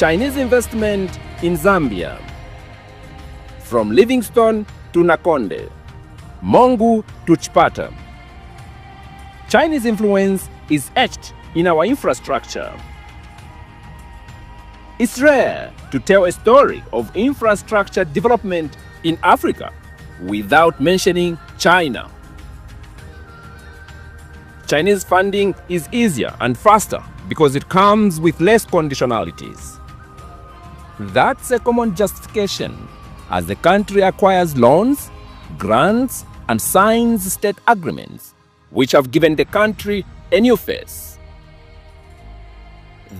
Chinese investment in Zambia. From Livingstone to Hakainde, Mongu to Chipata. Chinese influence is etched in our infrastructure. It's rare to tell a story of infrastructure development in Africa without mentioning China. Chinese funding is easier and faster because it comes with less conditionalities. That's a common justification as the country acquires loans, grants, and signs state agreements, which have given the country a new face.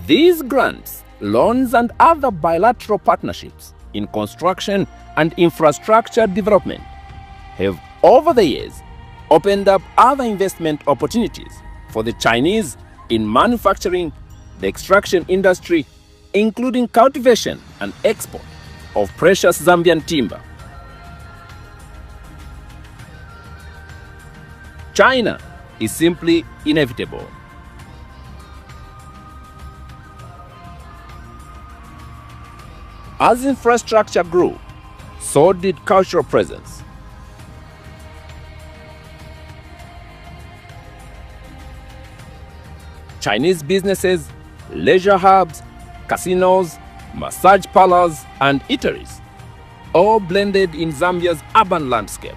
These grants, loans, and other bilateral partnerships in construction and infrastructure development have, over the years, opened up other investment opportunities for the Chinese in manufacturing, the extraction industry, including cultivation and export of precious Zambian timber. China is simply inevitable. As infrastructure grew, so did cultural presence. Chinese businesses, leisure hubs, casinos, massage parlors, and eateries, all blended in Zambia's urban landscape.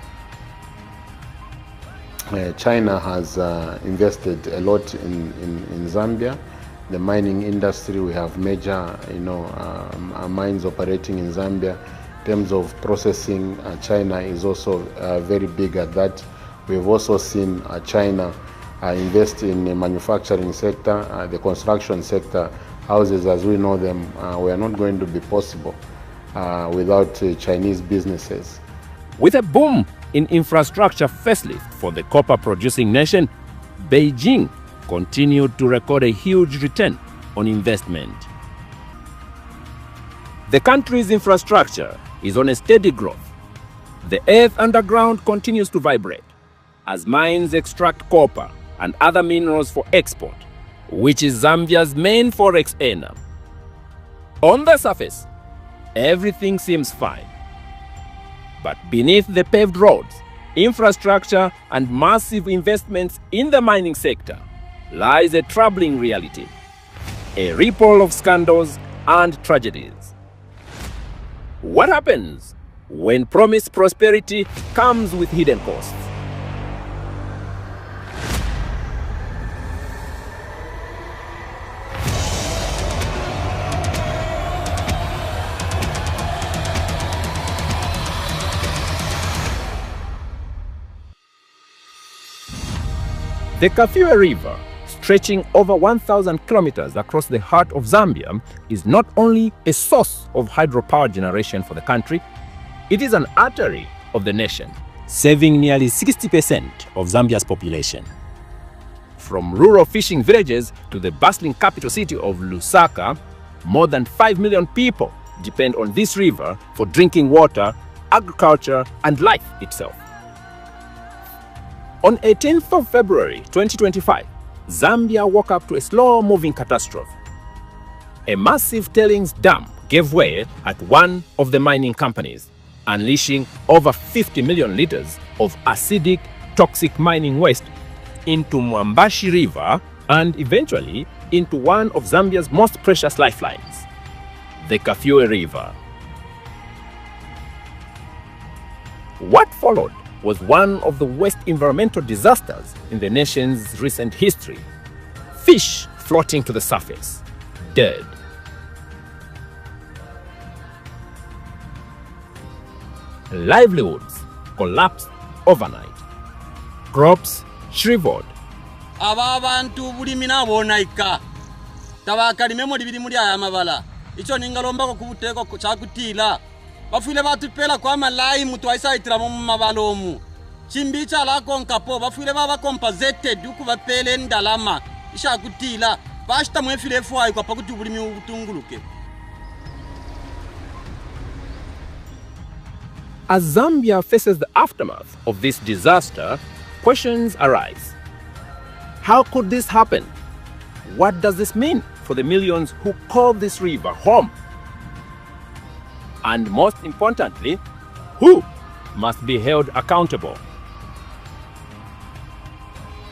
China has invested a lot in Zambia. The mining industry, we have major mines operating in Zambia. In terms of processing, China is also very big at that. We've also seen China invest in the manufacturing sector, the construction sector. Houses as we know them were not going to be possible without Chinese businesses. With a boom in infrastructure facelift for the copper-producing nation, Beijing continued to record a huge return on investment. The country's infrastructure is on a steady growth. The earth underground continues to vibrate as mines extract copper and other minerals for export, which is Zambia's main forex earner. On the surface, everything seems fine. But beneath the paved roads, infrastructure, and massive investments in the mining sector lies a troubling reality, a ripple of scandals and tragedies. What happens when promised prosperity comes with hidden costs? The Kafue River, stretching over 1,000 kilometers across the heart of Zambia, is not only a source of hydropower generation for the country, it is an artery of the nation, serving nearly 60% of Zambia's population. From rural fishing villages to the bustling capital city of Lusaka, more than 5 million people depend on this river for drinking water, agriculture, and life itself. On 18th of February 2025, Zambia woke up to a slow-moving catastrophe. A massive tailings dam gave way at one of the mining companies, unleashing over 50 million liters of acidic, toxic mining waste into Mwambashi River and eventually into one of Zambia's most precious lifelines, the Kafue River. What followed was one of the worst environmental disasters in the nation's recent history. Fish floating to the surface, dead. Livelihoods collapsed overnight. Crops shriveled. Abantu bulimi nabona ika tabakalime muri biri muri aya mabala ico ningalomba ko kubuteko cyakutila bafule batupela kwa malayi mutu aisaitira mu mabalomu chimbicha la konkapo bafule baba compensated ukubapele ndalama ishakutila bashita mwefile fwa kwa pakuti bulimi ubutunguluke. As Zambia faces the aftermath of this disaster, questions arise. How could this happen? What does this mean for the millions who call this river home? And most importantly, who must be held accountable?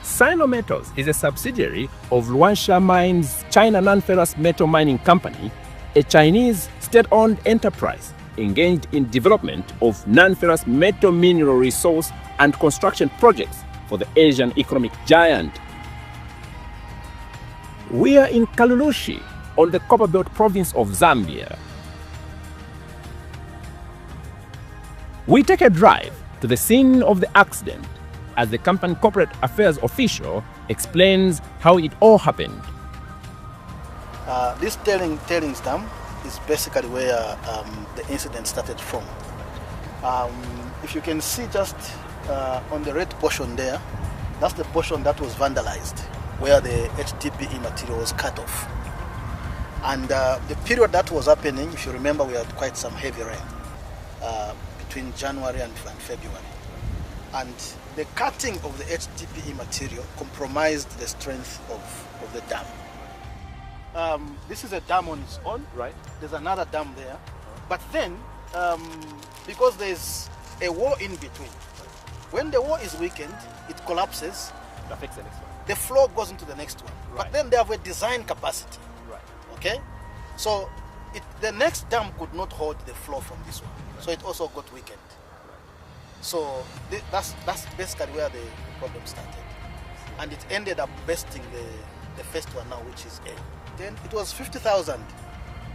Sino-Metals is a subsidiary of Luansha Mines China Non-Ferrous Metal Mining Company, a Chinese state-owned enterprise engaged in development of non-ferrous metal mineral resource and construction projects for the Asian economic giant. We are in Kalulushi, on the Copperbelt province of Zambia. We take a drive to the scene of the accident as the company corporate affairs official explains how it all happened. This tailings dam is basically where the incident started from. If you can see just on the red portion there, that's the portion that was vandalized, where the HDPE material was cut off. And the period that was happening, if you remember, we had quite some heavy rain between January and February. And the cutting of the HDPE material compromised the strength of the dam. This is a dam on its own, right? There's another dam there. But then, because there's a wall in between, when the wall is weakened, it collapses. It affects the next one. The flow goes into the next one. Right. But then they have a design capacity. Right. Okay? So the next dam could not hold the flow from this one. Right. So it also got weakened. Right. So that's basically where the problem started. And it ended up besting the first one now, which is A. Then it was 50,000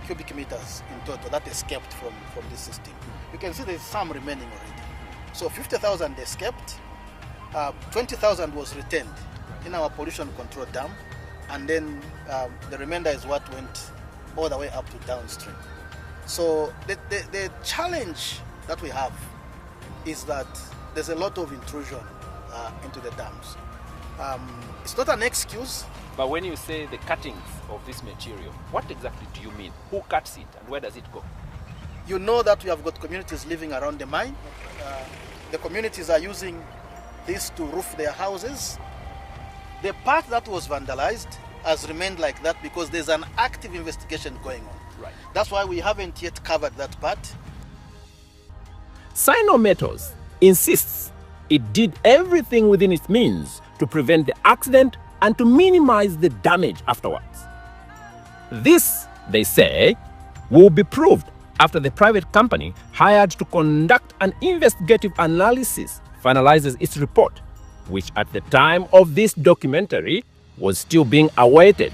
cubic meters in total that escaped from this system. You can see there's some remaining already. So 50,000 escaped, 20,000 was retained in our pollution control dam, and then the remainder is what went all the way up to downstream. So the challenge that we have is that there's a lot of intrusion into the dams. It's not an excuse. But when you say the cuttings of this material, what exactly do you mean? Who cuts it and where does it go? You know that we have got communities living around the mine. The communities are using this to roof their houses. The part that was vandalized has remained like that because there's an active investigation going on. Right. That's why we haven't yet covered that part. Sino-Metals insists it did everything within its means to prevent the accident and to minimize the damage afterwards. This, they say, will be proved after the private company hired to conduct an investigative analysis finalizes its report, which at the time of this documentary was still being awaited.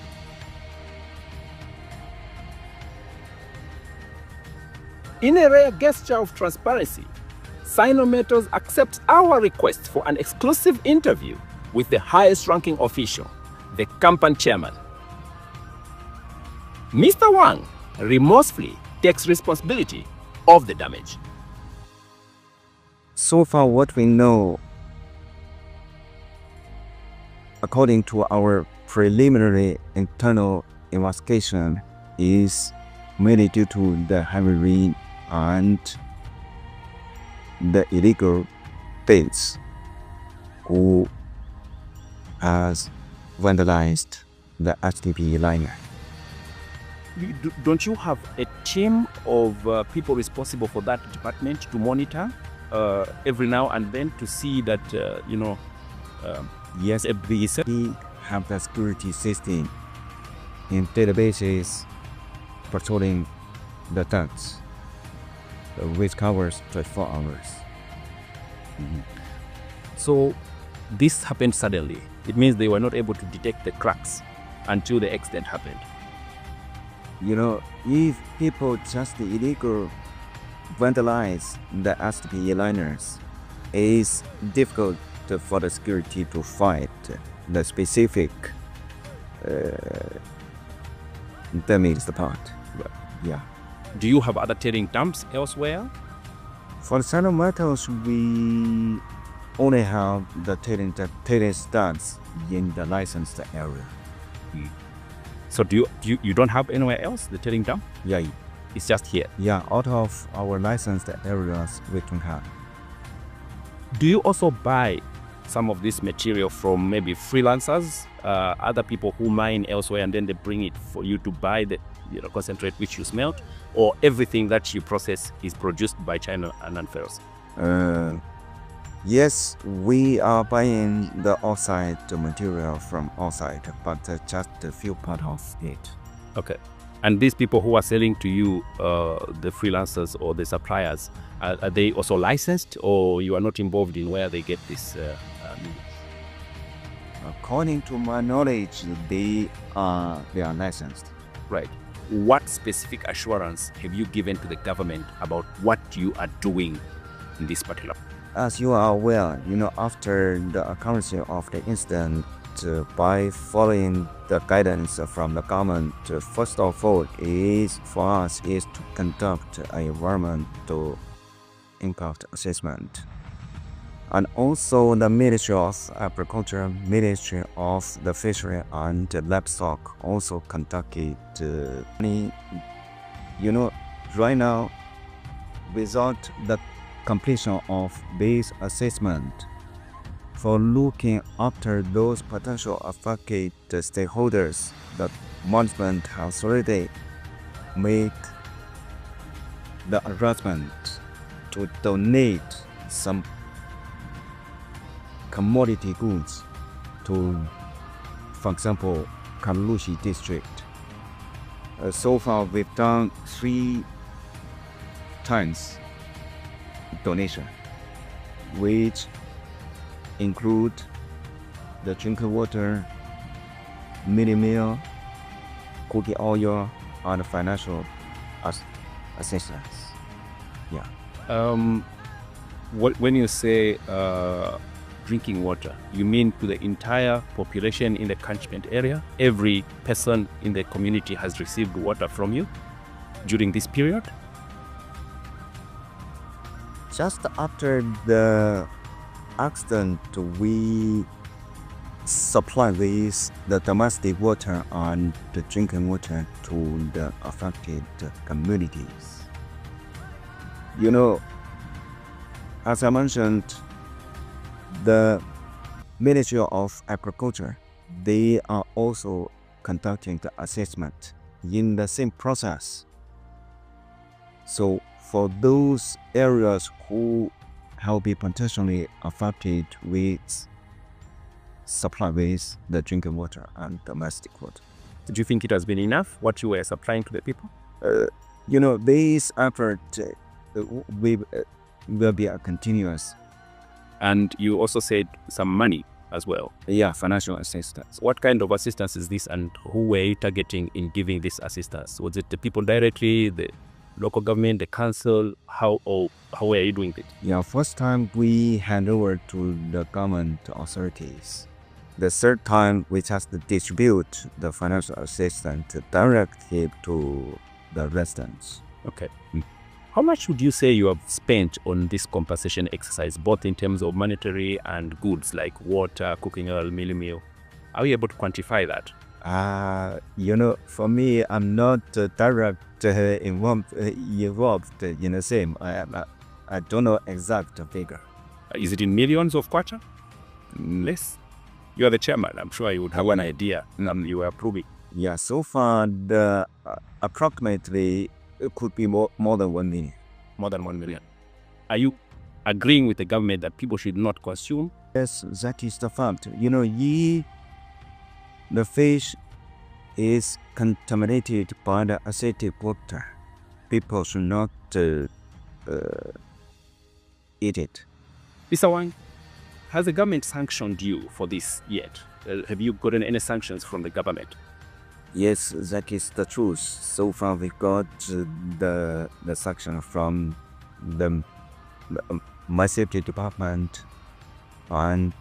In a rare gesture of transparency, Sino-Metals accepts our request for an exclusive interview with the highest-ranking official, the company chairman. Mr. Wang remorsefully takes responsibility of the damage. So far, what we know, according to our preliminary internal investigation, is mainly due to the heavy rain and the illegal bids who has vandalized the HDPE liner. Don't you have a team of people responsible for that department to monitor every now and then to see that, Yes, we have the security system in databases patrolling the tanks, which covers 24 hours. So this happened suddenly. It means they were not able to detect the cracks until the accident happened. If people just illegal vandalize the HDPE liners, it's difficult for the security to fight the specific damaged part. But, yeah. Do you have other tailing dumps elsewhere? For Sino-Metals, we only have the tailing stands in the licensed area. So you don't have anywhere else, the tailing dump? Yeah. It's just here? Yeah, out of our licensed areas, we don't have. Do you also buy some of this material from maybe freelancers, other people who mine elsewhere, and then they bring it for you to buy the concentrate which you smelt, or everything that you process is produced by China and non-ferrous? Yes, we are buying the outside material from outside, but just a few part of it. Okay. And these people who are selling to you, the freelancers or the suppliers, are they also licensed, or you are not involved in where they get this? According to my knowledge, they are licensed. Right. What specific assurance have you given to the government about what you are doing in this particular? As you are aware, after the occurrence of the incident, by following the guidance from the government, first of all, for us is to conduct an environmental impact assessment. And also the Ministry of Agriculture, Ministry of the Fishery and Livestock also conducted, right now, without the completion of this assessment, for looking after those potential affected stakeholders, the management has already made the arrangement to donate some commodity goods to, for example, Kamlushi district. So far, we've done 3 times donation, which include the drinking water, mini meal, cooking oil, and financial assistance. Yeah. When you say drinking water, you mean to the entire population in the catchment area? Every person in the community has received water from you during this period? Just after the accident, we supply with the domestic water and the drinking water to the affected communities. As I mentioned, the Ministry of Agriculture, they are also conducting the assessment in the same process. So for those areas who have been potentially affected with supply with the drinking water and domestic water. Do you think it has been enough, what you were supplying to the people? This effort will be a continuous. And you also said some money as well. Yeah, financial assistance. What kind of assistance is this, and who were you targeting in giving this assistance? Was it the people directly, the local government, the council? How were you doing it? Yeah, first time we hand over to the government authorities. The third time we just distribute the financial assistance directly to the residents. Okay. How much would you say you have spent on this compensation exercise, both in terms of monetary and goods like water, cooking oil, meal? Are you able to quantify that? For me, I'm not direct involved in the same. I don't know exact figure. Is it in millions of kwacha? Less? You are the chairman. I'm sure you would have an idea. You are approving. Yeah, so far, the approximately it could be more than 1 million. More than 1 million. Are you agreeing with the government that people should not consume? Yes, that is the fact. The fish is contaminated by the acidic water. People should not eat it. Mr. Wang, has the government sanctioned you for this yet? Have you gotten any sanctions from the government? Yes, that is the truth. So far, we got the sanction from the my safety department and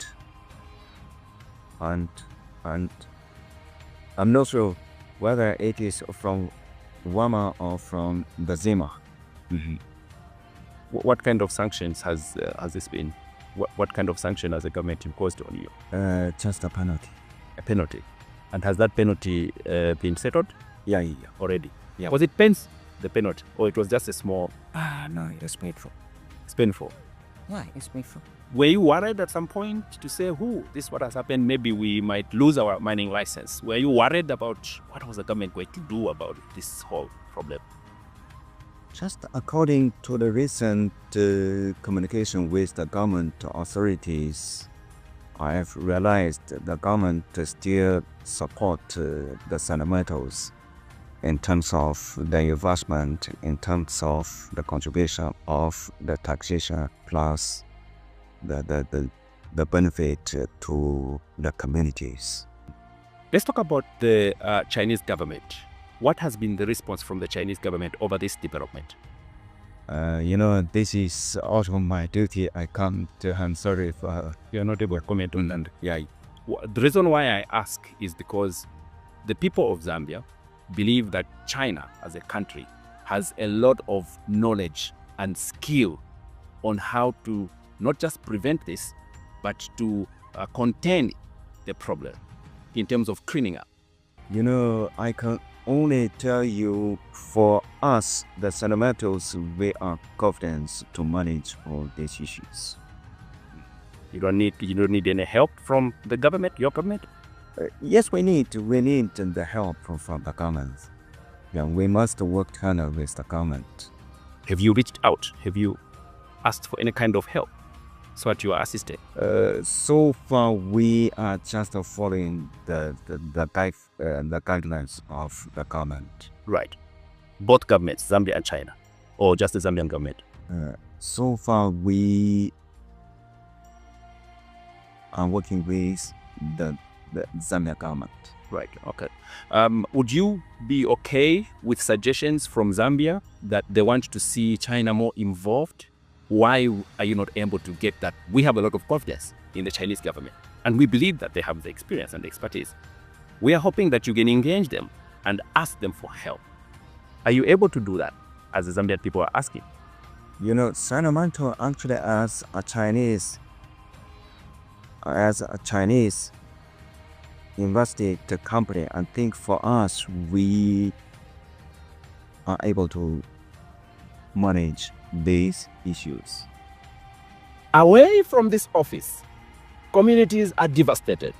I'm not sure whether it is from Wama or from the Zima. Mm-hmm. What kind of sanctions has this been? What kind of sanction has the government imposed on you? Just a penalty. A penalty. And has that penalty been settled? Yeah. Already? Yeah. Was it pence, the penalty, or it was just a small? No, it's painful. It's painful. Yeah, it's painful. Were you worried at some point to say, this is what has happened, maybe we might lose our mining license? Were you worried about what was the government going to do about this whole problem? Just according to the recent communication with the government authorities, I have realized the government still support the Sanametals in terms of the investment, in terms of the contribution of the taxation plus the benefit to the communities. Let's talk about the Chinese government. What has been the response from the Chinese government over this development? This is also my duty. I can't. I'm sorry if you're not able to comment on that. Yeah. The reason why I ask is because the people of Zambia believe that China as a country has a lot of knowledge and skill on how to not just prevent this, but to contain the problem in terms of cleaning up. I can only tell you, for us, the Sanametals, we are confident to manage all these issues. You don't need any help from the government, your government? Yes, we need the help from the government. Yeah, we must work together with the government. Have you reached out? Have you asked for any kind of help so that you are assisted? So far, we are just following the guidelines of the government. Right. Both governments, Zambia and China, or just the Zambian government? So far, we are working with the Zambia government. Right, okay. Would you be okay with suggestions from Zambia that they want to see China more involved? Why are you not able to get that? We have a lot of confidence in the Chinese government, and we believe that they have the experience and the expertise. We are hoping that you can engage them and ask them for help. Are you able to do that, as the Zambian people are asking? Sanamanto actually as a Chinese invested company, I think for us, we are able to manage these issues. Away from this office, communities are devastated.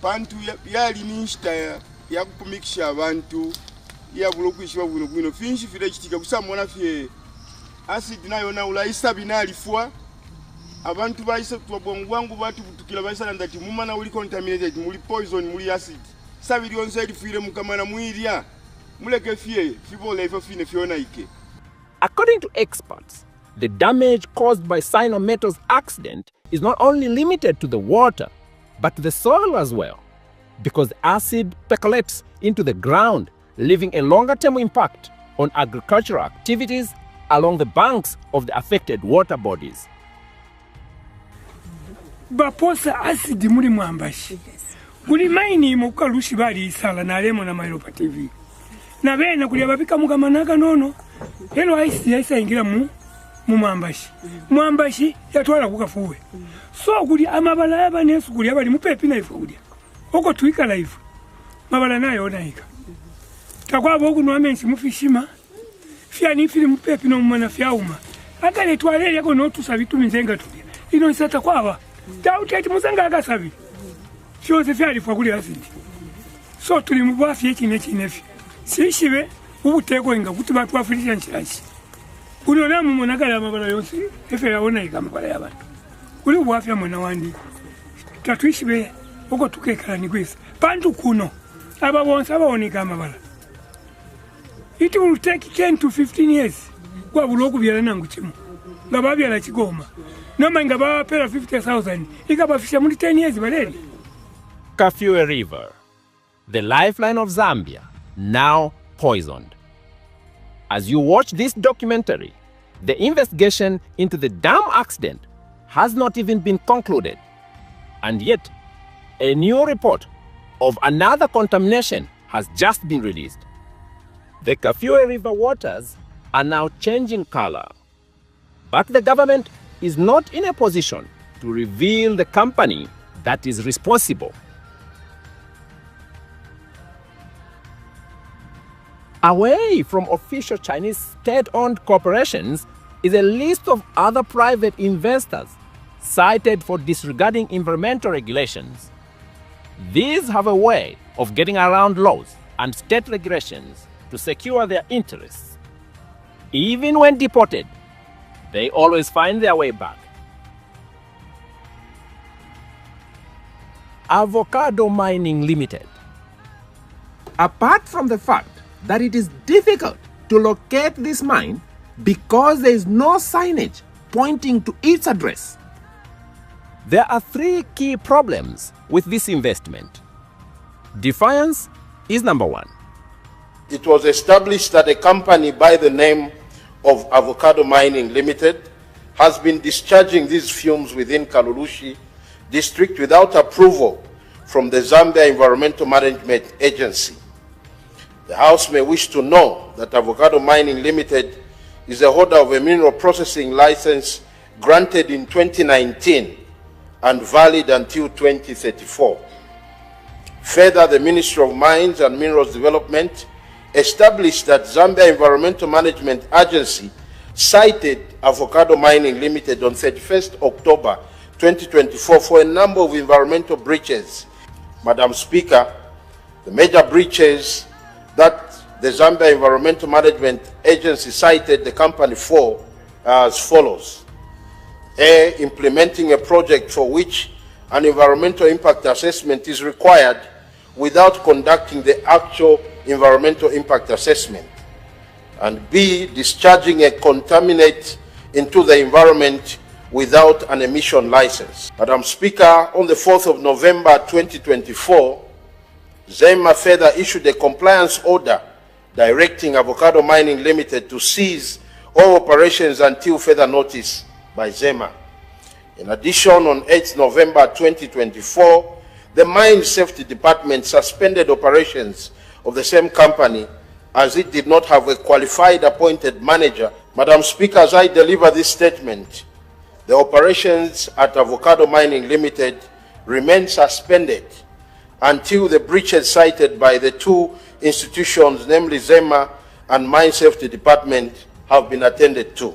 Bantu yali ninshita ya kupumikisha abantu ya bulokwishiwa bwino finshi file chitika kusamona fye acid nayo na ulaisa binalifwa abantu baisa twabongwangu batu butukila baisa ndati mumana uli contaminated muli poison muli acid sabili onse elifire mukamana mwilya muleke fye fibole ifo fine fiona ike. According to experts, the damage caused by Sinometal's accident is not only limited to the water, but to the soil as well, because acid percolates into the ground, leaving a longer-term impact on agricultural activities along the banks of the affected water bodies. Baposa acid muri mwambashi. Kuli maini muka lushi bali isala na lemo na Mairopa TV. Na bena kuli ababika mukamanaga nono. Helo acid yaisa ingira mu mwambashi. Mwambashi yatwala kukafuwe. So kuli amabala yaba nesu kuli abali mupepi na ifu kuli. Oko tuika la ifu. Mabala nayo onaika. Takwa boku nwamensi mufishima. Fia nifili mupepi no mwana fiauma. Hata letwalele yako no tusavitu minzenga tulia. Ino isata kwa Dauti ati muzanga agasabi. Chose fyali fwa kuli asidi. So tuli mubwafi ekinefi. Sishibe ubuteko inga kuti batu afirisha nchilachi. Kuli onamu monagala mabala yonsi. Efe yaona ika mabala ya batu. Kuli ubwafi ya mwana wandi. Tatuishibe oko tukekala niguisa. Pantu kuno. Aba wonsa onika mabala. It will take 10 to 15 years. Kwa buloku byala nangu chimu. Ngababi ala chigoma. Noma ngaba pera 50,000. Ikabafisha muri 10 years baleli. Kafue River, the lifeline of Zambia, now poisoned. As you watch this documentary, the investigation into the dam accident has not even been concluded. And yet, a new report of another contamination has just been released. The Kafue River waters are now changing color. But the government is not in a position to reveal the company that is responsible. Away from official Chinese state-owned corporations is a list of other private investors cited for disregarding environmental regulations. These have a way of getting around laws and state regulations to secure their interests. Even when deported, they always find their way back. Avocado Mining Limited. Apart from the fact that it is difficult to locate this mine because there is no signage pointing to its address, there are three key problems with this investment. Defiance is number one. It was established that a company by the name of Avocado Mining Limited has been discharging these fumes within Kalulushi district without approval from the Zambia Environmental Management Agency. The House may wish to know that Avocado Mining Limited is a holder of a mineral processing license granted in 2019 and valid until 2034. Further, the Ministry of Mines and Minerals Development established that Zambia Environmental Management Agency cited Avocado Mining Limited on 31st October 2024 for a number of environmental breaches. Madam Speaker, the major breaches that the Zambia Environmental Management Agency cited the company for are as follows. A, implementing a project for which an environmental impact assessment is required without conducting the actual environmental impact assessment. And B, discharging a contaminant into the environment without an emission license. Madam Speaker, on the 4th of November 2024, ZEMA further issued a compliance order directing Avocado Mining Limited to cease all operations until further notice by ZEMA. In addition, on 8th November 2024, the Mine Safety Department suspended operations of the same company as it did not have a qualified appointed manager. Madam Speaker, as I deliver this statement, the operations at Avocado Mining Limited remain suspended until the breaches cited by the two institutions, namely ZEMA and Mine Safety Department, have been attended to.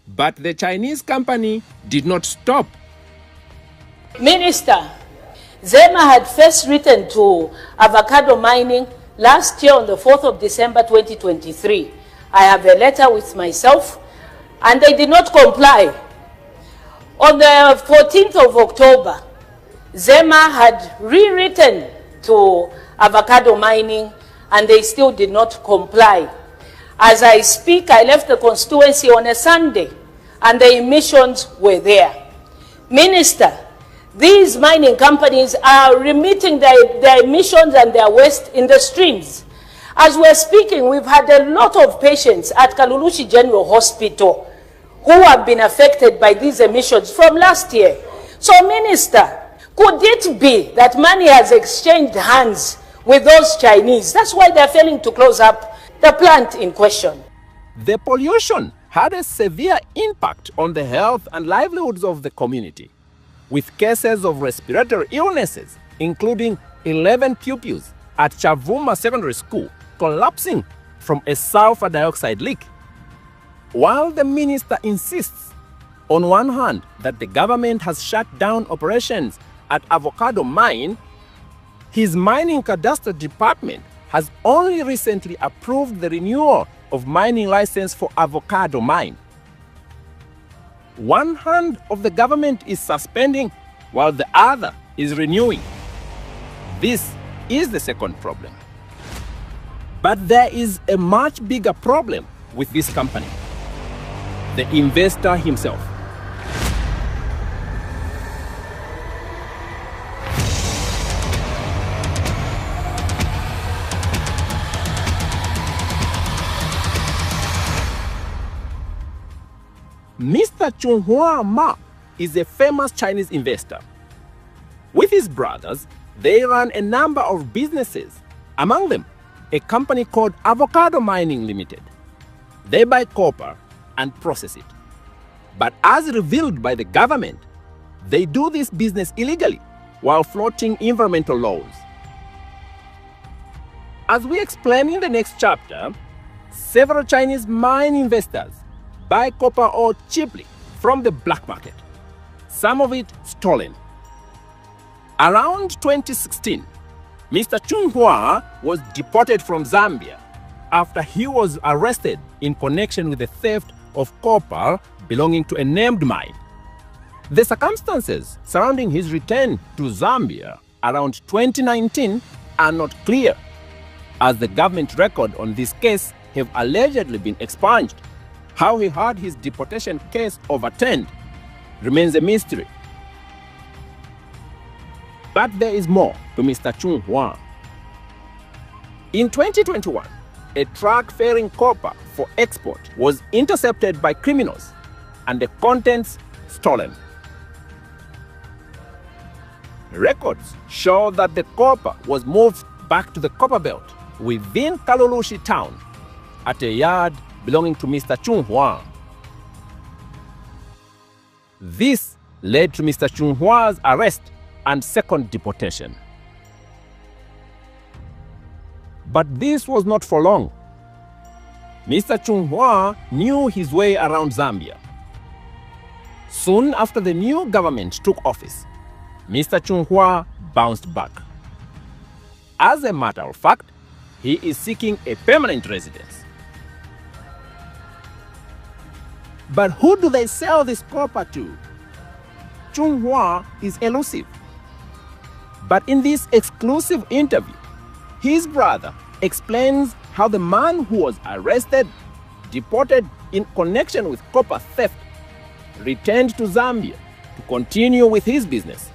But the Chinese company did not stop. Minister, ZEMA had first written to Avocado Mining last year on the 4th of December 2023. I have a letter with myself, and they did not comply. On the 14th of October, ZEMA had rewritten to Avocado Mining, and they still did not comply. As I speak, I left the constituency on a Sunday, and the emissions were there. Minister, these mining companies are remitting their emissions and their waste in the streams. As we're speaking, we've had a lot of patients at Kalulushi General Hospital who have been affected by these emissions from last year. So, Minister, could it be that money has exchanged hands with those Chinese? That's why they're failing to close up the plant in question. The pollution had a severe impact on the health and livelihoods of the community, with cases of respiratory illnesses, including 11 pupils at Chavuma Secondary School collapsing from a sulfur dioxide leak. While the minister insists, on one hand, that the government has shut down operations at Avocado Mine, his mining cadastre department has only recently approved the renewal of mining license for Avocado Mine. One hand of the government is suspending while the other is renewing. This is the second problem. But there is a much bigger problem with this company: the investor himself. Mr. Chunghua Ma is a famous Chinese investor. With his brothers, they run a number of businesses, among them a company called Avocado Mining Limited. They buy copper and process it. But as revealed by the government, they do this business illegally while flouting environmental laws. As we explain in the next chapter, several Chinese mine investors buy copper ore cheaply from the black market, some of it stolen. Around 2016, Mr. Chung Hua was deported from Zambia after he was arrested in connection with the theft of copper belonging to a named mine. The circumstances surrounding his return to Zambia around 2019 are not clear, as the government record on this case have allegedly been expunged. How he had his deportation case overturned remains a mystery. But there is more to Mr. Chung Hua. In 2021, a truck ferrying copper for export was intercepted by criminals and the contents stolen. Records show that the copper was moved back to the copper belt within Kalulushi town at a yard belonging to Mr. Chung Hua. This led to Mr. Chung Hua's arrest and second deportation. But this was not for long. Mr. Chung Hua knew his way around Zambia. Soon after the new government took office, Mr. Chung Hua bounced back. As a matter of fact, he is seeking a permanent residence. But who do they sell this copper to? Chung Hua is elusive. But in this exclusive interview, his brother explains how the man who was arrested, deported in connection with copper theft, returned to Zambia to continue with his business.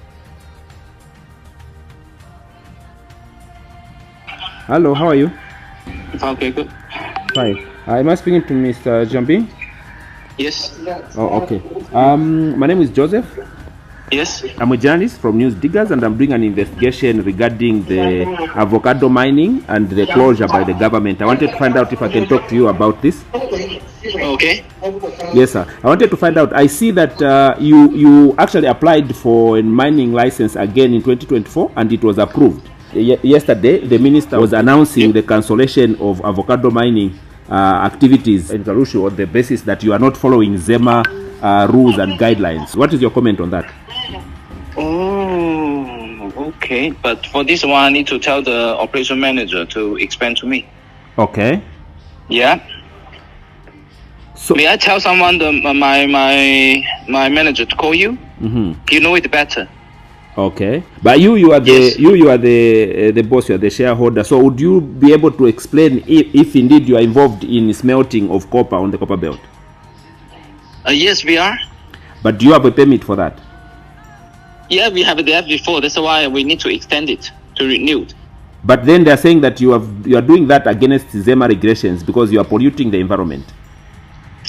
Hello, how are you? Okay, good. Fine. Am I speaking to Mr. Jambi? Yes. Oh, okay. My name is Joseph. Yes. I'm a journalist from News Diggers, and I'm doing an investigation regarding the avocado mining and the closure by the government. I wanted to find out if I can talk to you about this. Okay. Yes, sir. I wanted to find out. I see that you actually applied for a mining license again in 2024, and it was approved. Yesterday, the minister was announcing the cancellation of avocado mining activities in Kalulushi on the basis that you are not following ZEMA rules and guidelines. What is your comment on that? Oh, okay. But for this one, I need to tell the operation manager to explain to me. Okay. Yeah. So may I tell someone my manager to call you? Mm-hmm. You know it better. Okay. But you are the yes. you are the boss. You are the shareholder. So would you be able to explain if indeed you are involved in smelting of copper on the copper belt? Yes, we are. But do you have a permit for that? Yeah, we have that before. That's why we need to extend it to renewed. But then they are saying that you are doing that against ZEMA regulations because you are polluting the environment.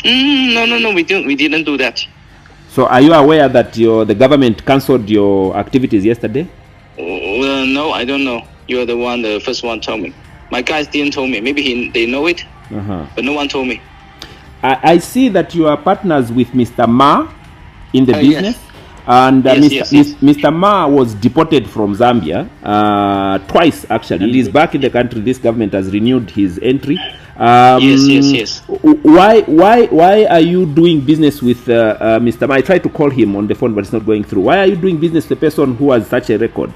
No, we didn't do that. So are you aware that the government cancelled your activities yesterday? No, I don't know. You are the first one told me. My guys didn't tell me. Maybe they know it, but no one told me. I see that you are partners with Mr. Ma in the business. Yes. And yes. Mr. Ma was deported from Zambia twice, actually. And he's back in the country. This government has renewed his entry. Yes. Why are you doing business with Mr. Ma? I tried to call him on the phone, but it's not going through. Why are you doing business with a person who has such a record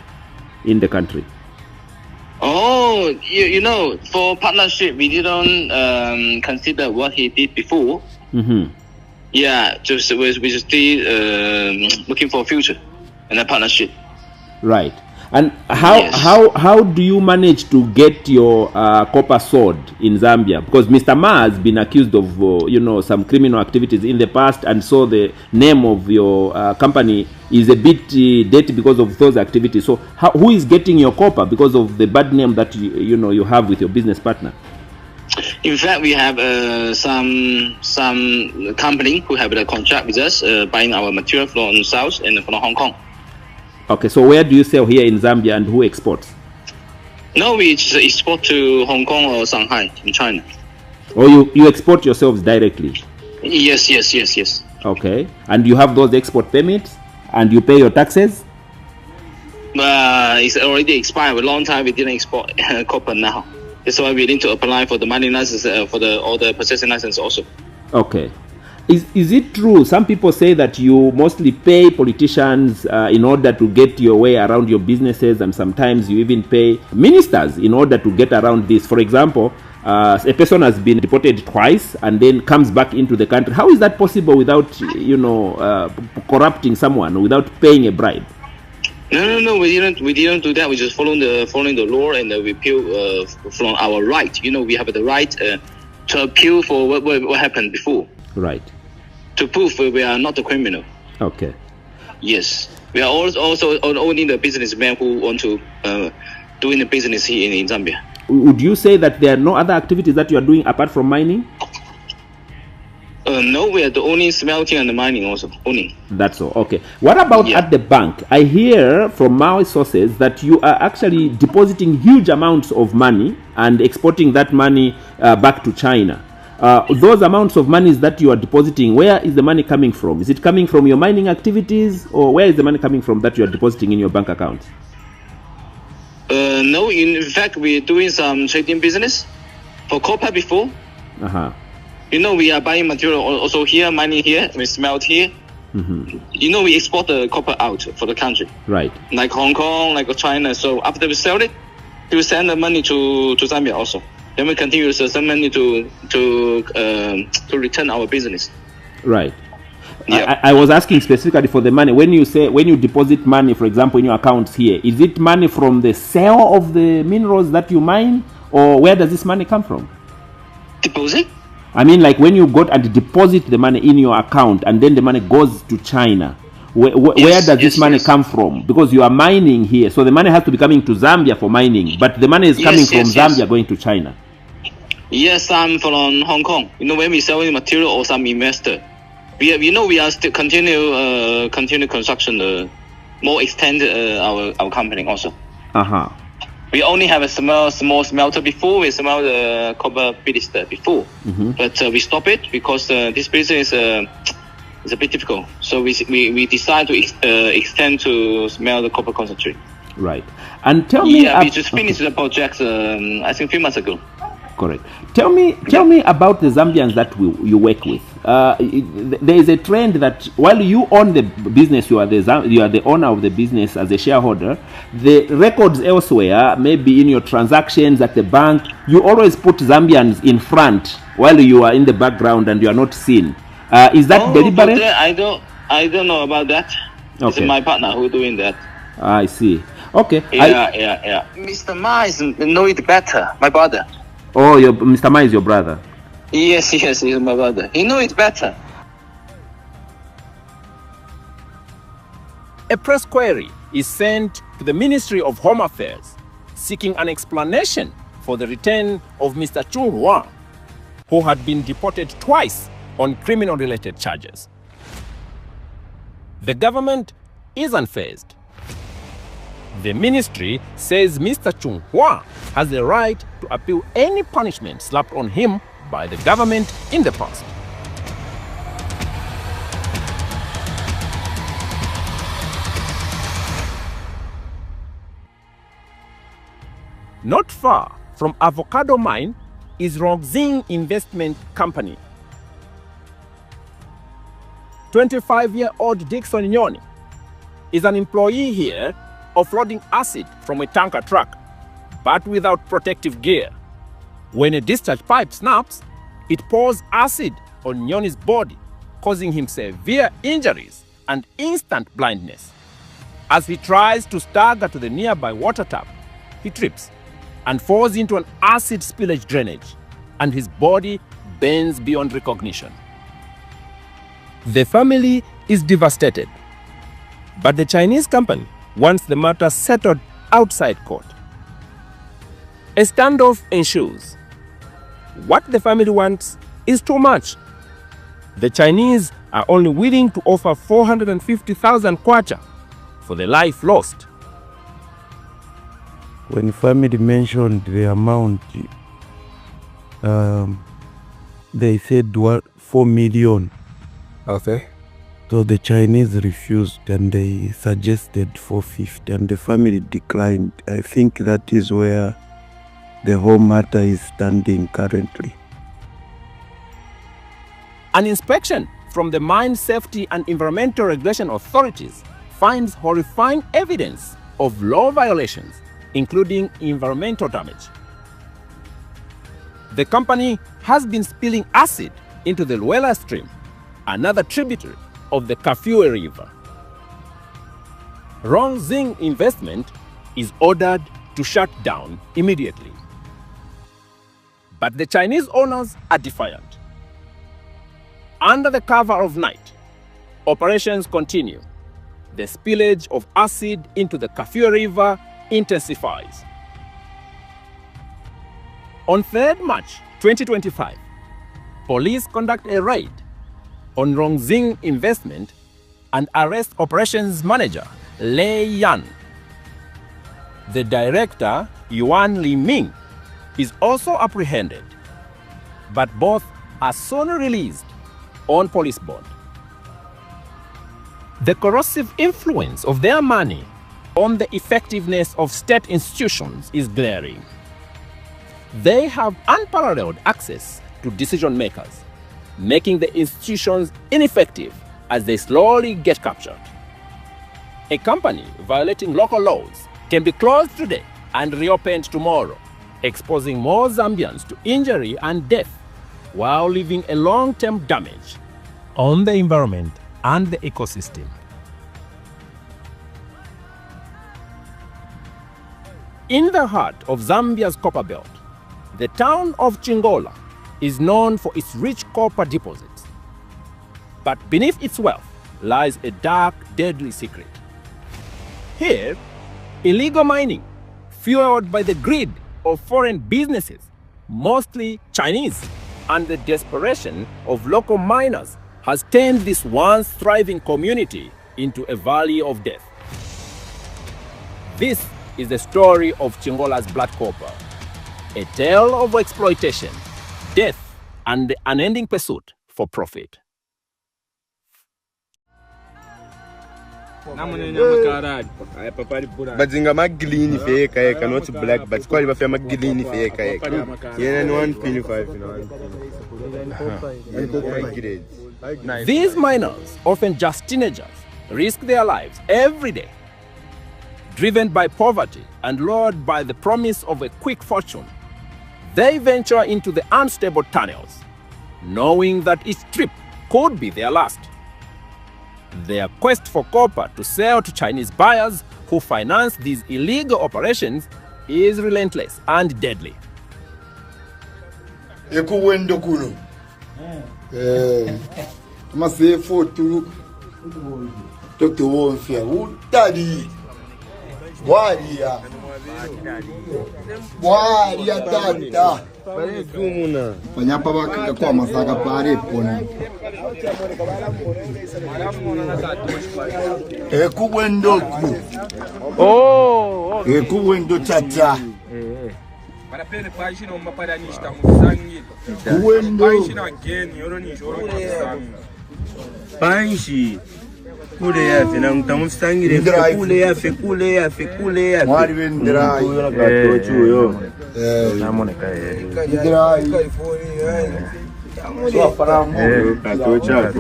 in the country? Oh, you know, for partnership, we didn't consider what he did before. Mm-hmm. Yeah, we're still looking for a future in a partnership. Right. And how do you manage to get your copper sold in Zambia? Because Mr. Ma has been accused of some criminal activities in the past, and so the name of your company is a bit dirty because of those activities. So who is getting your copper because of the bad name that you have with your business partner? In fact, we have some company who have a contract with us buying our material from South and from Hong Kong. Okay, so where do you sell here in Zambia, and who exports? No, we just export to Hong Kong or Shanghai in China. Or you export yourselves directly? Yes. Okay, and you have those export permits, and you pay your taxes? It's already expired. A long time we didn't export copper now. That's why we need to apply for the mining license, for all the processing license also. Okay. Is it true? Some people say that you mostly pay politicians in order to get your way around your businesses, and sometimes you even pay ministers in order to get around this. For example, a person has been deported twice and then comes back into the country. How is that possible without, corrupting someone, without paying a bribe? No, we didn't do that. We just following the law, and we appeal from our right. We have the right to appeal for what happened before. Right. To prove we are not a criminal. Okay. Yes. We are also only the businessmen who want to doing the business here in Zambia. Would you say that there are no other activities that you are doing apart from mining? No, we are the only smelting and the mining also. Only. That's all. Okay. What about at the bank? I hear from my sources that you are actually depositing huge amounts of money and exporting that money back to China. Those amounts of money that you are depositing, where is the money coming from? Is it coming from your mining activities, or where is the money coming from that you are depositing in your bank accounts? No, in fact, we're doing some trading business for copper before. We are buying material also here, mining here, we smelt here. We export the copper out for the country. Right. Like Hong Kong, like China. So after we sell it, we send the money to Zambia also. Then we continue to send money to return our business. Right. Yeah. I was asking specifically for the money. When you deposit money, for example, in your accounts here, is it money from the sale of the minerals that you mine, or where does this money come from? Deposit? I mean, like when you go and deposit the money in your account and then the money goes to China, where does this money come from? Because you are mining here, so the money has to be coming to Zambia for mining, but the money is coming from Zambia going to China. Yes, I'm from Hong Kong. When we sell material or some investor, we are still continue construction, more extend our company also. We only have a small smelter before. We smell the copper blister before, but we stop it because this business is a bit difficult. So we decide to extend to smell the copper concentrate. Right. And tell me, we just finished the project. I think a few months ago. Correct. Tell me about the Zambians that you work with. There is a trend that while you own the business, you are the owner of the business as a shareholder. The records elsewhere, maybe in your transactions at the bank, you always put Zambians in front while you are in the background and you are not seen. Is that deliberate? I don't know about that. It's my partner who doing that. I see. Okay. Yeah. Mr. Ma know it better. My brother. Oh, Mr. Ma is your brother? Yes, he's my brother. He knows it better. A press query is sent to the Ministry of Home Affairs seeking an explanation for the return of Mr. Chung Hua, who had been deported twice on criminal-related charges. The government is unfazed. The ministry says Mr. Chung Hua has the right to appeal any punishment slapped on him by the government in the past. Not far from Avocado Mine is Roxing Investment Company. 25-year-old Dixon Nyoni is an employee here offloading acid from a tanker truck, but without protective gear. When a discharge pipe snaps, it pours acid on Nyoni's body, causing him severe injuries and instant blindness. As he tries to stagger to the nearby water tap, he trips and falls into an acid spillage drainage, and his body bends beyond recognition. The family is devastated, but the Chinese company wants the matter settled outside court. A standoff ensues. What the family wants is too much. The Chinese are only willing to offer 450,000 kwacha for the life lost. When family mentioned the amount, they said 4 million. Okay. So the Chinese refused and they suggested 450 and the family declined. I think that is where the whole matter is standing currently. An inspection from the Mine Safety and Environmental Regulation Authorities finds horrifying evidence of law violations, including environmental damage. The company has been spilling acid into the Luela stream, another tributary of the Kafue River. Rongxing Investment is ordered to shut down immediately. But the Chinese owners are defiant. Under the cover of night, operations continue. The spillage of acid into the Kafue River intensifies. On 3rd March 2025, police conduct a raid on Rongxing Investment and arrest operations manager Lei Yan. The director, Yuan Li Ming, is also apprehended, but both are soon released on police bond. The corrosive influence of their money on the effectiveness of state institutions is glaring. They have unparalleled access to decision makers, making the institutions ineffective as they slowly get captured. A company violating local laws can be closed today and reopened tomorrow, exposing more Zambians to injury and death while leaving a long-term damage on the environment and the ecosystem. In the heart of Zambia's copper belt, the town of Chingola is known for its rich copper deposits. But beneath its wealth lies a dark, deadly secret. Here, illegal mining, fueled by the greed of foreign businesses, mostly Chinese, and the desperation of local miners, has turned this once thriving community into a valley of death. This is the story of Chingola's blood copper, a tale of exploitation, death, and the unending pursuit for profit. Badzinga maglini feka eka, not black, but quite a maglini feka eka. Yeah, 125. These miners, often just teenagers, risk their lives every day. Driven by poverty and lured by the promise of a quick fortune, they venture into the unstable tunnels, knowing that each trip could be their last. Their quest for copper to sell to Chinese buyers who finance these illegal operations is relentless and deadly. Ekuwendo kuno. Mase fotu. Dr. Wonfia, daddy. Waria tata. Panyapa baka kwa masaka pare pona. Ekuwendo ku. Oh, ekuwendo tata. Parapele paishi no mapadanista musangi. Kuwendo. Paishi no again yoro ni joro musangi. Paishi. Kule yafe na mtamustangire kule yafe mwari wendrai katochu yo namoneka so faramu katocha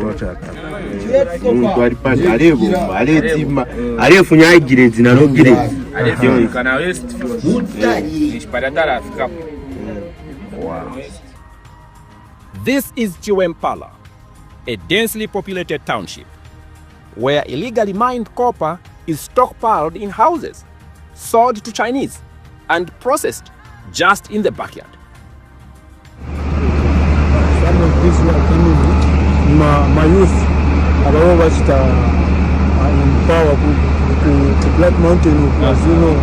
muntu ari paka arebo aretima arefunya igirezi na rogirezi arevyo kana west nispadatara afika. Wow. This is Chiwempala, a densely populated township where illegally mined copper is stockpiled in houses, sold to Chinese, and processed just in the backyard. Some of these were coming, my youth are always in power to Black Mountain, as you know.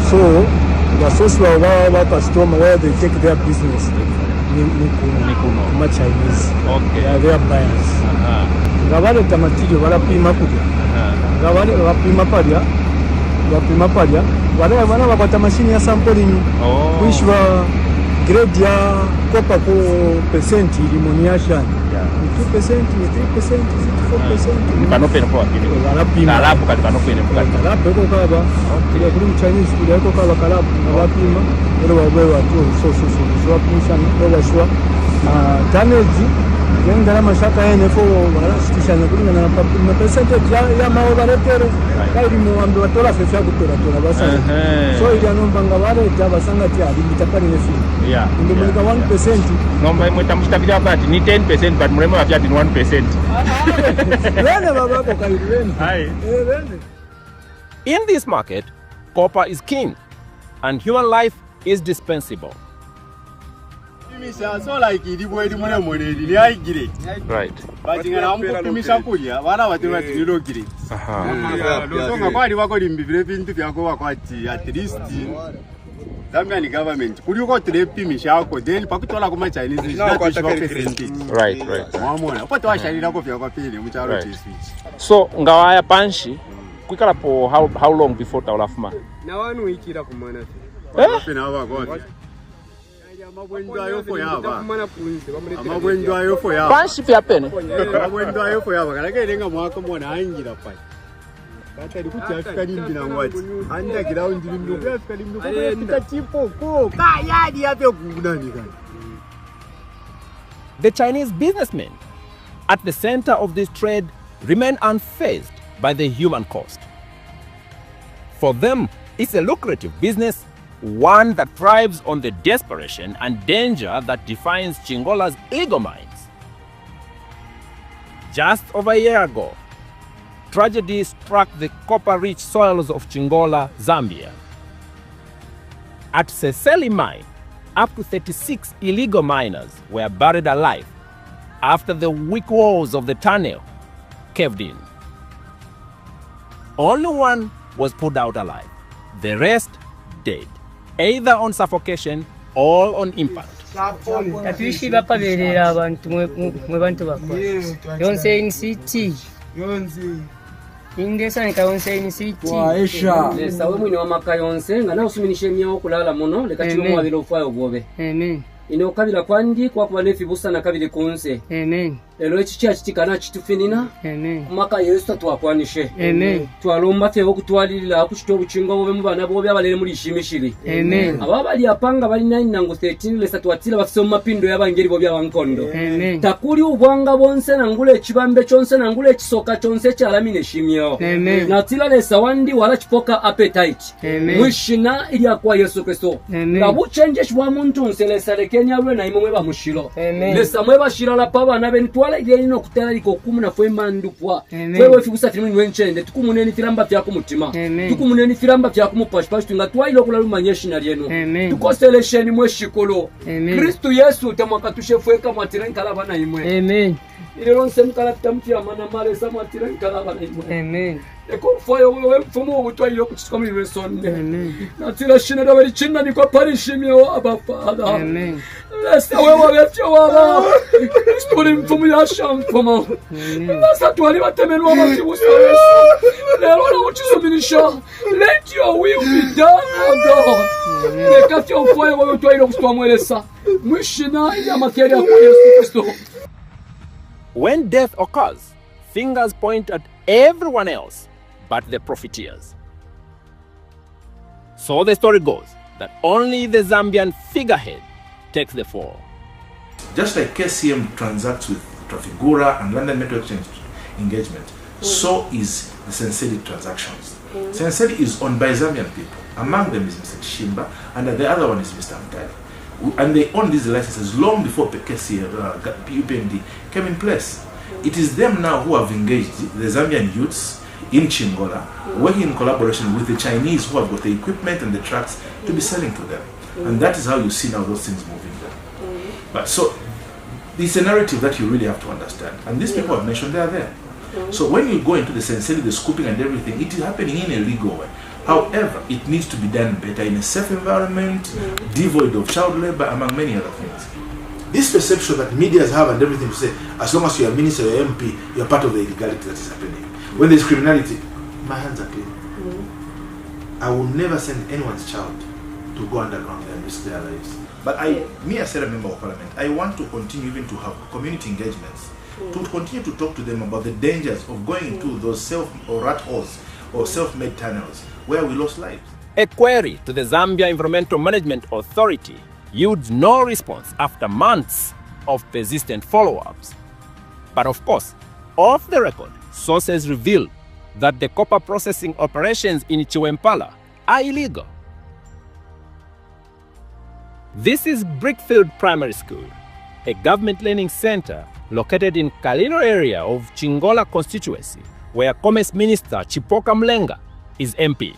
So the social workers where they take their business, Chinese, they are their buyers. Gavale tamatiri barapima kudya. Gavale bapima palya. Wale bana bakwata machine ya sampling. Kuishwa grade ya copper ko percent elimination. 2%, 3%, 4%. Panopen kwa kile. Kalapu kali panopen kwa. Kalapu eko kaba. Kile kuli Chinese kule eko kaba kalapu wapima. Ero wabewa tu so wapisha ndo washwa. Damage yenga mashaka ene fo wala sitisha kuli na percentage ya mawo baletero. Kairi mu ambe watola fefa kutora basa. So ile anomba ngabale jabasanga tia limitapari nefi. Yeah. Ndio mulika 1%. Nomba mwetamshtabira bati ni 10% but mremo afya ni 1%. In this market, copper is king and human life is dispensable. Right. Zambian government could you go to the Pimishako then Pakutola Kuma Chinese right. So ngawaya panshi kwikala po how long before taulafuma? Na wanu ikira kumana. Panshi pia pene. The Chinese businessmen at the center of this trade remain unfazed by the human cost. For them, it's a lucrative business, one that thrives on the desperation and danger that defines Chingola's illegal mines. Just over a year ago, tragedy struck the copper-rich soils of Chingola, Zambia. At Seseli mine, up to 36 illegal miners were buried alive after the weak walls of the tunnel caved in. Only one was pulled out alive, the rest dead, either on suffocation or on impact. Tatuishi bapa belera abantu mwe bantu bakwa. Yonse in city. Ingesa nikayonse in city. Waisha. Lesa we mwini wa makayonse nga na usuminishe myo kulala muno leka chimo mwabiro ufayo bwobe. Amen. Ino kabila kwandi kwa nefi busa na kabile kunse. Amen. Elo echicha chitikana chitufinina. Amen. Maka Yesu twakwanishe. Amen. Twalomba febo kutwalirira kuchito buchinga bobe mubana bobe abalere muri shimishiri. Amen. Ababali apanga bali 9 nango 13 lesa twatira bafise mu mapindo y'abangeri bobe abankondo. Amen. Takuli ubwanga bonse nangule ekibambe chonse nangule ekisoka chonse kyalamine shimyo. Amen. Natila lesa wandi wala chipoka appetite. Amen. Mwishina ili akwa Yesu Kristo. Ngabuchenje shwa muntu nselesa lekenya lwe na imwe bamushiro. Lesa mwe bashira la paba na benitwala ile ino kutala liko 10 mandupwa. Wewe fibusa filmu nwenchende tukumuneni filamba fyako mutima. Tukumuneni filamba fyako mupashpash tunga twailo kulaluma nyeshina lyenu. Tukoselesheni mweshikolo. Kristo Yesu tamwakatushe fweka mwatirenka bana imwe. Amen. Ile ronse mkalafita mfya mana male sa mwatirenka bana imwe. Amen. Eko foyo wewe mfumo ubutwailo kuchikoma iwe sonde. Natila shina da bari chinna niko parishimyo abafada. Amen. Lesta wewe wefyo waba. Kristo ni mfumo ya shamfumo. Nasa tuwali batemenwa wakibusa Yesu. Lero na uchizuminisha. Let your will be done, O God. Leka fyo foyo wewe utwailo kuchikoma mwelesa. Mwishina ya materia kwa Yesu Kristo. When death occurs, fingers point at everyone else but the profiteers. So the story goes that only the Zambian figurehead takes the fall. Just like KCM transacts with Trafigura and London Metal Exchange engagement, so is the Senseli transactions. Senseli is owned by Zambian people. Among them is Mr. Chimba, and the other one is Mr. Mtali. And they own these licenses long before UPND came in place. It is them now who have engaged the Zambian youths in Chingola, working in collaboration with the Chinese who have got the equipment and the trucks to be selling to them. And that is how you see now those things moving there. But so, it's a narrative that you really have to understand. And these people have mentioned they are there. So when you go into the Senseli, the scooping and everything, it is happening in a legal way. However, it needs to be done better in a safe environment, devoid of child labor, among many other things. This perception that media have and everything to say, as long as you are minister or MP, you are part of the illegality that is happening. When there is criminality, my hands are clean. I will never send anyone's child to go underground and risk their lives. But me as a member of parliament, I want to continue even to have community engagements, to continue to talk to them about the dangers of going into those rat holes or self-made tunnels where we lost lives. A query to the Zambia Environmental Management Authority yields no response after months of persistent follow-ups. But of course, off the record, sources reveal that the copper processing operations in Chiwempala are illegal. This is Brickfield Primary School, a government learning center located in Kalino area of Chingola constituency, where Commerce Minister Chipoka Mlenga is MP.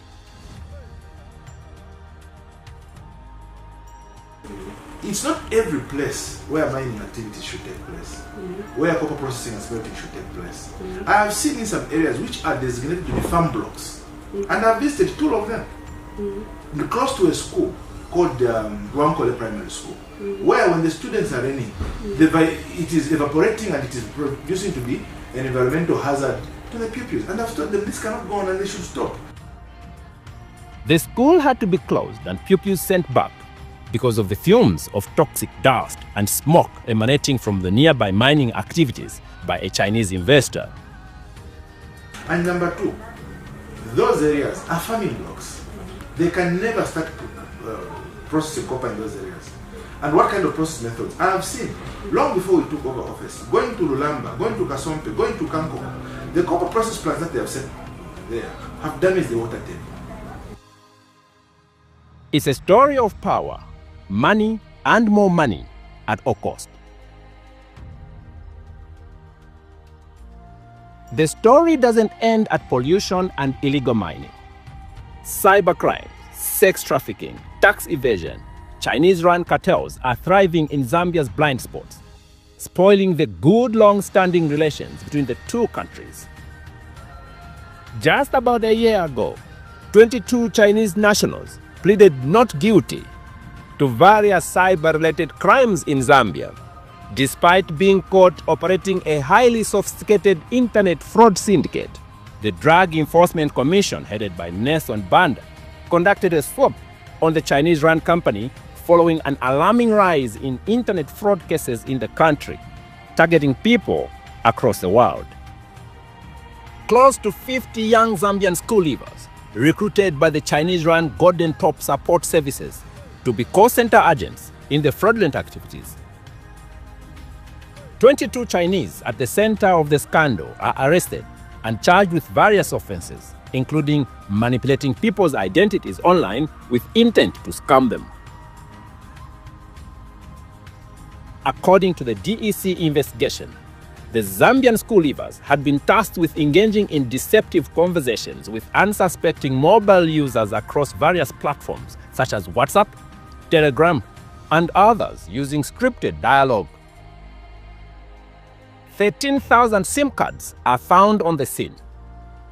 It's not every place where mining activities should take place, where copper processing and smelting should take place. I have seen in some areas which are designated to be farm blocks, and I've visited 2 of them, close to a school called Wankole Primary School, where when the students are raining, it is evaporating and it is producing to be an environmental hazard to the pupils. And I've told them this cannot go on and they should stop. The school had to be closed and pupils sent back because of the fumes of toxic dust and smoke emanating from the nearby mining activities by a Chinese investor. And number 2, those areas are farming blocks. They can never start processing copper in those areas. And what kind of process methods? I have seen, long before we took over office, going to Lulamba, going to Kasompe, going to Kanko, the copper process plants that they have set there have damaged the water table. It's a story of power, money, and more money at all cost. The story doesn't end at pollution and illegal mining. Cybercrime, sex trafficking, tax evasion, Chinese-run cartels are thriving in Zambia's blind spots, spoiling the good long-standing relations between the 2 countries. Just about a year ago, 22 Chinese nationals pleaded not guilty to various cyber-related crimes in Zambia, despite being caught operating a highly sophisticated internet fraud syndicate. The Drug Enforcement Commission, headed by Nelson Banda, conducted a swap on the Chinese-run company following an alarming rise in internet fraud cases in the country, targeting people across the world. Close to 50 young Zambian school leavers, recruited by the Chinese-run Golden Top Support Services to be call center agents in the fraudulent activities. 22 Chinese at the center of the scandal are arrested and charged with various offenses, including manipulating people's identities online with intent to scam them. According to the DEC investigation, the Zambian school leavers had been tasked with engaging in deceptive conversations with unsuspecting mobile users across various platforms such as WhatsApp, Telegram, and others using scripted dialogue. 13,000 SIM cards are found on the scene,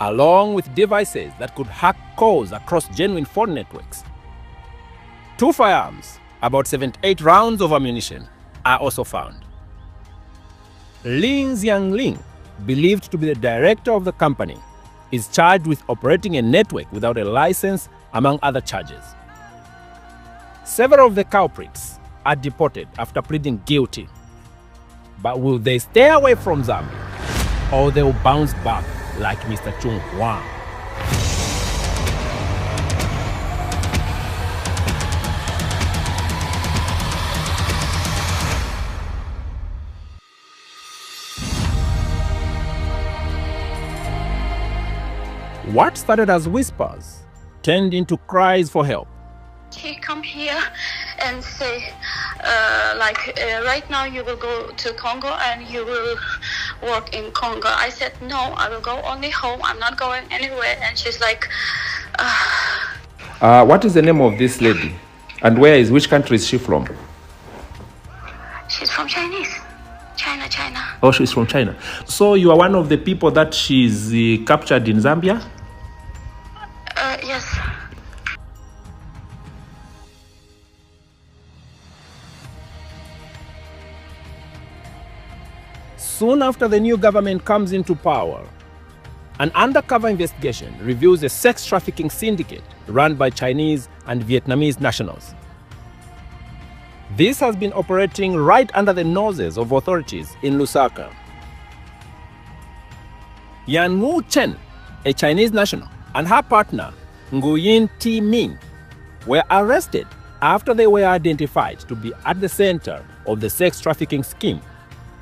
along with devices that could hack calls across genuine phone networks. 2 firearms, about 78 rounds of ammunition, are also found. Lin Xiangling, believed to be the director of the company, is charged with operating a network without a license, among other charges. Several of the culprits are deported after pleading guilty. But will they stay away from Zambia, or they will bounce back like Mr. Chung Huang? What started as whispers turned into cries for help. He come here and say, right now you will go to Congo and you will work in Congo. I said, no, I will go only home. I'm not going anywhere. And she's like, What is the name of this lady? And which country is she from? She's from Chinese. China. Oh, she's from China. So you are one of the people that she's captured in Zambia? Yes. Soon after the new government comes into power, an undercover investigation reveals a sex trafficking syndicate run by Chinese and Vietnamese nationals. This has been operating right under the noses of authorities in Lusaka. Yan Wu Chen, a Chinese national, and her partner, Nguyen Thi Minh, were arrested after they were identified to be at the center of the sex trafficking scheme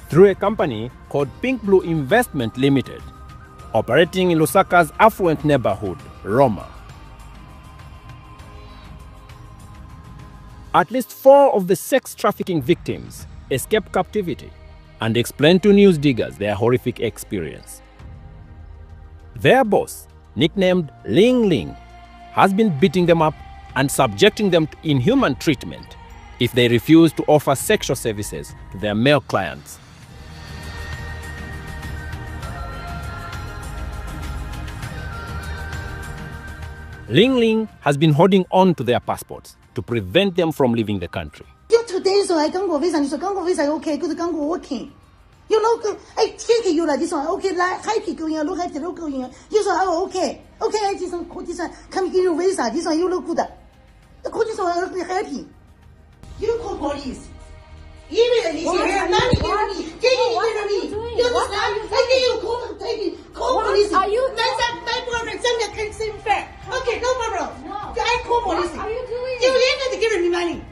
through a company called Pink Blue Investment Limited, operating in Lusaka's affluent neighborhood, Roma. At least 4 of the sex trafficking victims escaped captivity and explained to news diggers their horrific experience. Their boss, nicknamed Ling Ling, has been beating them up and subjecting them to inhuman treatment if they refuse to offer sexual services to their male clients. Ling Ling has been holding on to their passports to prevent them from leaving the country. Today, so I can't go visa. So can't go visa. Okay, good. Can't go working. You know, I take you like this one. Okay, like high people, you look at the local. You say, oh, okay, okay. I just this one. Come give you visa. This one you look good. The coach is happy. You call police. Immediately, money give me. You understand? I give you call police. Are you? That's my problem. Something can seem fair. Okay, no problem. No. I call police. What are you doing? You ain't giving me money.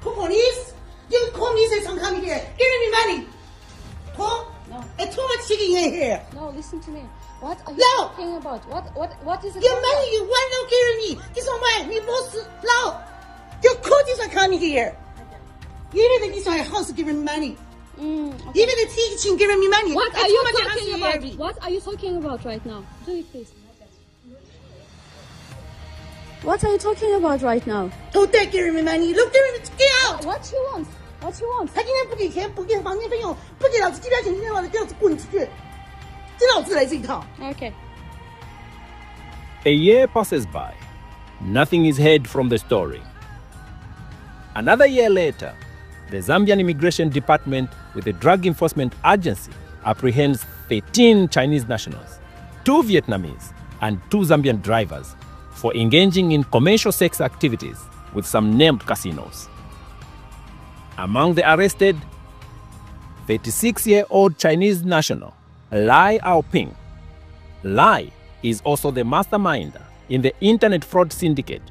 Call police. You call me say some come here. Give me money. Talk. No. It's too much chicken in here. No, listen to me. What are you no. talking about? What is it? Your money, you want to give me. This one mine. We both no. Your coach is coming here. Even the this one house giving me money. Okay. Even the teaching giving me money. What are you talking about? What are you talking about right now? Do it, please. What are you talking about right now? Don't take giving me money. Look, get out. What you want? What you want? 他今天不给钱，不给房间费用，不给老子机票钱，今天晚上给老子滚出去！真老子来这一套。Okay. A year passes by. Nothing is heard from the story. Another year later, the Zambian Immigration Department with the Drug Enforcement Agency apprehends 13 Chinese nationals, 2 Vietnamese, and 2 Zambian drivers for engaging in commercial sex activities with some named casinos. Among the arrested, 36-year-old Chinese national Lai Aoping. Lai is also the masterminder in the internet fraud syndicate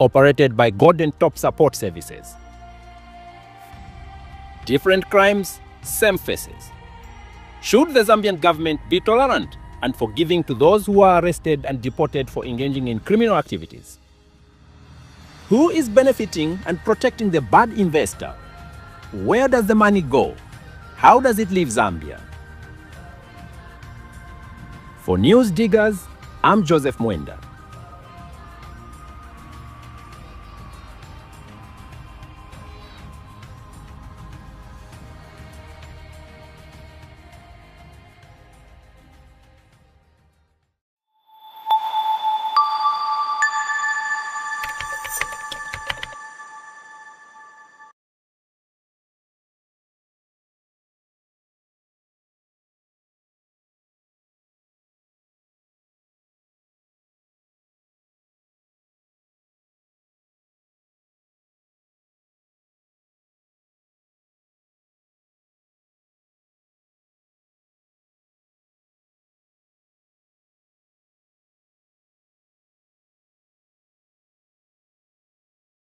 operated by Golden Top Support Services. Different crimes, same faces. Should the Zambian government be tolerant and forgiving to those who are arrested and deported for engaging in criminal activities? Who is benefiting and protecting the bad investor? Where does the money go? How does it leave Zambia? For News Diggers, I'm Joseph Mwenda.